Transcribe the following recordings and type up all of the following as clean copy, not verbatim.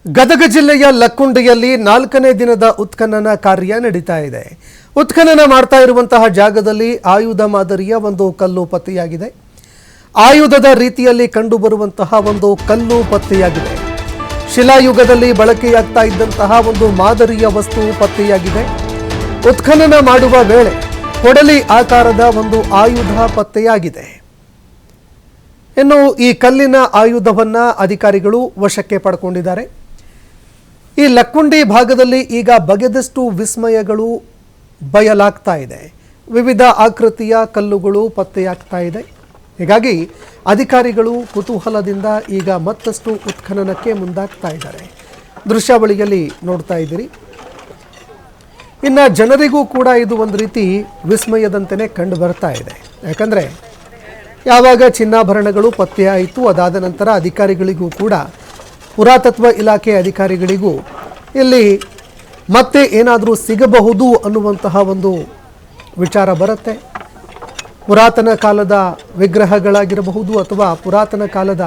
ಗದಗ ಜಿಲ್ಲೆಯ ಲಕ್ಕುಂಡಿಯಲ್ಲಿ 4ನೇ ದಿನದ ಉತ್ಖನನ ಕಾರ್ಯ ನಡೀತಾ ಇದೆ. ಉತ್ಖನನ ಮಾಡ್ತಾ ಇರುವಂತಹ ಜಾಗದಲ್ಲಿ ಆಯುಧ ಮಾದರಿಯ ಒಂದು ಕಲ್ಲು ಪತ್ತೆಯಾಗಿದೆ. ಆಯುಧದ ರೀತಿಯಲ್ಲಿ ಕಂಡುಬರುವಂತಹ ಒಂದು ಕಲ್ಲು ಪತ್ತೆಯಾಗಿದೆ. ಶಿಲಾಯುಗದಲ್ಲಿ ಬಳಕೆಯಾಗ್ತಾ ಇದ್ದಂತಹ ಒಂದು ಮಾದರಿಯ ವಸ್ತು ಪತ್ತೆಯಾಗಿದೆ. ಉತ್ಖನನ ಮಾಡುವ ವೇಳೆ ಕೊಡಲಿ ಆಕಾರದ ಒಂದು ಆಯುಧ ಪತ್ತೆಯಾಗಿದೆ. ಇನ್ನು ಈ ಕಲ್ಲಿನ ಆಯುಧವನ್ನ ಅಧಿಕಾರಿಗಳು ವಶಕ್ಕೆ ಪಡ್ಕೊಂಡಿದ್ದಾರೆ. ಈ ಲಕ್ಕುಂಡಿ ಭಾಗದಲ್ಲಿ ಈಗ ಬಗೆದಷ್ಟು ವಿಸ್ಮಯಗಳು ಬಯಲಾಗ್ತಾ ಇದೆ. ವಿವಿಧ ಆಕೃತಿಯ ಕಲ್ಲುಗಳು ಪತ್ತೆಯಾಗ್ತಾ ಇದೆ. ಹೀಗಾಗಿ ಅಧಿಕಾರಿಗಳು ಕುತೂಹಲದಿಂದ ಈಗ ಮತ್ತಷ್ಟು ಉತ್ಖನನಕ್ಕೆ ಮುಂದಾಗ್ತಾ ಇದ್ದಾರೆ. ದೃಶ್ಯಾವಳಿಯಲ್ಲಿ ನೋಡ್ತಾ ಇದ್ದೀರಿ. ಇನ್ನು ಜನರಿಗೂ ಕೂಡ ಇದು ಒಂದು ರೀತಿ ವಿಸ್ಮಯದಂತೆಯೇ ಕಂಡು ಬರ್ತಾ ಇದೆ. ಯಾಕಂದರೆ ಯಾವಾಗ ಚಿನ್ನಾಭರಣಗಳು ಪತ್ತೆಯಾಯಿತು, ಅದಾದ ನಂತರ ಅಧಿಕಾರಿಗಳಿಗೂ ಕೂಡ, ಪುರಾತತ್ವ ಇಲಾಖೆ ಅಧಿಕಾರಿಗಳಿಗೂ ಇಲ್ಲಿ ಮತ್ತೆ ಏನಾದರೂ ಸಿಗಬಹುದು ಅನ್ನುವಂತಹ ಒಂದು ವಿಚಾರ ಬರುತ್ತೆ. ಪುರಾತನ ಕಾಲದ ವಿಗ್ರಹಗಳಾಗಿರಬಹುದು ಅಥವಾ ಪುರಾತನ ಕಾಲದ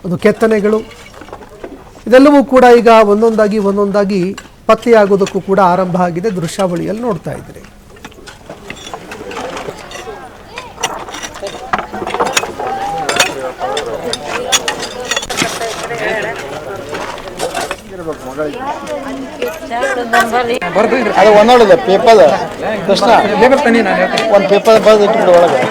ಒಂದು ಕೆತ್ತನೆಗಳು, ಇದೆಲ್ಲವೂ ಕೂಡ ಈಗ ಒಂದೊಂದಾಗಿ ಪತ್ತೆಯಾಗೋದಕ್ಕೂ ಕೂಡ ಆರಂಭ ಆಗಿದೆ. ದೃಶ್ಯಾವಳಿಯಲ್ಲಿ ನೋಡ್ತಾ ಇದ್ದೀರಿ. ಅದು ಒಂದೊಳದ ಪೇಪರ್ ಕೃಷ್ಣ ಒಂದು ಪೇಪರ್ ಬರೆದು ಇಟ್ಬಿಡು ಒಳಗೆ.